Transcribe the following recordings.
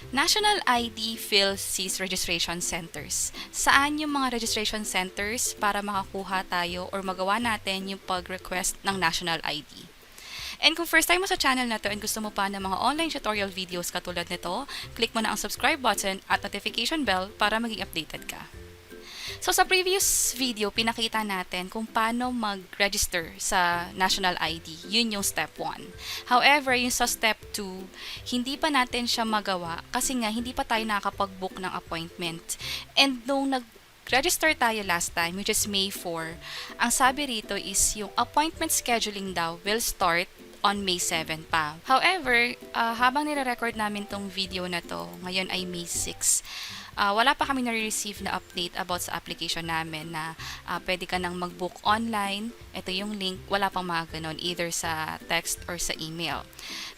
National ID Philsys Registration Centers. Saan yung mga registration centers para makakuha tayo or magawa natin yung pag-request ng National ID? And kung first time mo sa channel na to and gusto mo pa ng mga online tutorial videos katulad nito, click mo na ang subscribe button at notification bell para maging updated ka. So sa previous video, pinakita natin kung paano mag-register sa National ID. Yun yung step 1. However, yung sa step 2, hindi pa natin siya magawa kasi nga hindi pa tayo nakakapag-book ng appointment. And nung register tayo last time, which is May 4, ang sabi rito is yung appointment scheduling daw will start on May 7 pa. However, habang nire-record namin tong video na to, ngayon ay May 6, wala pa kami na-receive na update about sa application namin na pwede ka nang mag-book online. Ito yung link, wala pang mga ganon, either sa text or sa email.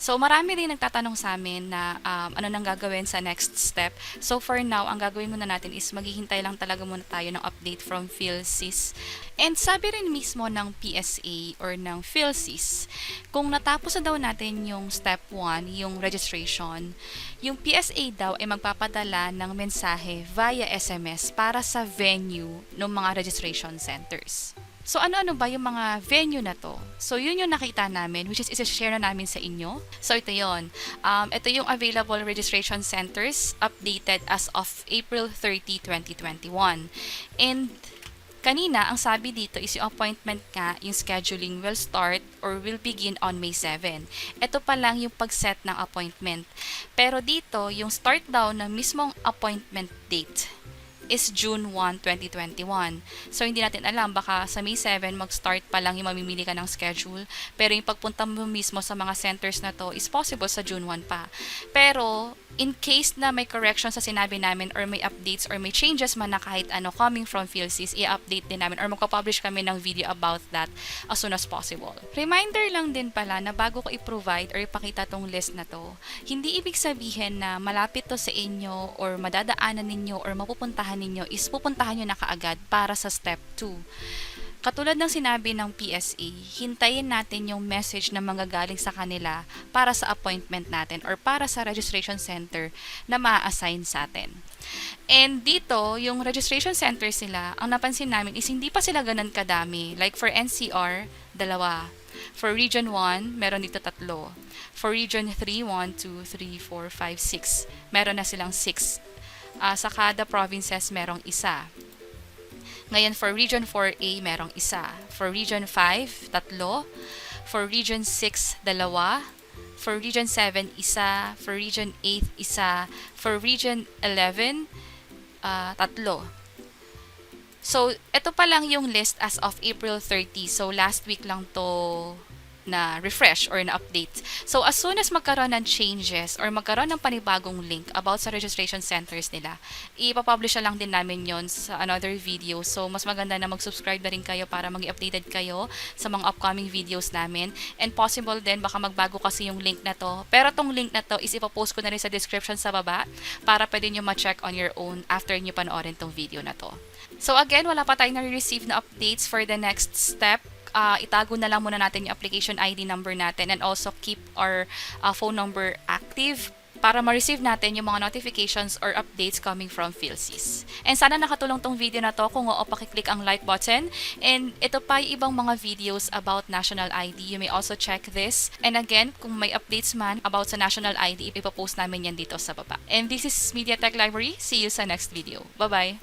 So, marami rin nagtatanong sa amin na ano nang gagawin sa next step. So, for now, ang gagawin muna natin is maghihintay lang talaga muna tayo ng update from Philsys. And sabi rin mismo ng PSA or ng Philsys, kung natapos na daw natin yung step 1, yung registration, yung PSA daw ay magpapadala ng mensahe via SMS para sa venue ng mga registration centers. So ano-ano ba yung mga venue na to? So yun yung nakita namin, which is isa-share na namin sa inyo. So ito yun. Ito yung available registration centers updated as of April 30, 2021. And kanina, ang sabi dito is yung appointment nga, yung scheduling will start or will begin on May 7. Ito pa lang yung pag-set ng appointment. Pero dito, yung start daw ng mismong appointment date is June 1, 2021. So, hindi natin alam, baka sa May 7, mag-start pa lang yung mamimili ka ng schedule. Pero yung pagpunta mo mismo sa mga centers na to is possible sa June 1 pa. Pero, in case na may correction sa sinabi namin or may updates or may changes man na kahit ano coming from Philsys, i-update din namin or magpa-publish kami ng video about that as soon as possible. Reminder lang din pala na bago ko i-provide or ipakita tong list na to, hindi ibig sabihin na malapit to sa inyo or madadaanan ninyo or mapupuntahan ninyo is pupuntahan nyo na kaagad para sa step 2. Katulad ng sinabi ng PSA, hintayin natin yung message na manggagaling sa kanila para sa appointment natin or para sa registration center na ma-assign sa atin. And dito, yung registration center sila, ang napansin namin is hindi pa sila ganun kadami. Like for NCR, 2. For Region 1, meron dito 3. For Region 3, 1, 2, 3, 4, 5, 6. Meron na silang 6. Sa kada provinces, merong isa. Ngayon, for Region 4A, merong isa. For Region 5, 3. For Region 6, 2. For Region 7, isa. For Region 8, isa. For Region 11, 3. So, ito pa lang yung list as of April 30. So, last week lang to na refresh or na update. So, as soon as magkaroon ng changes or magkaroon ng panibagong link about sa registration centers nila, ipapublish na lang din namin yon sa another video. So, mas maganda na mag-subscribe na rin kayo para maging updated kayo sa mga upcoming videos namin. And possible din, baka magbago kasi yung link na to. Pero tong link na to is ipapost ko na rin sa description sa baba para pwede nyo ma-check on your own after nyo panoorin tong video na to. So, again, wala pa tayong na-receive na updates for the next step. Itago na lang muna natin yung application ID number natin and also keep our phone number active para ma-receive natin yung mga notifications or updates coming from Philsys. And sana nakatulong tong video na to. Kung oo, pakiclick ang like button. And ito pa yung ibang mga videos about National ID. You may also check this. And again, kung may updates man about sa National ID, ipopost namin yan dito sa baba. And this is Media Tech Library. See you sa next video. Bye-bye!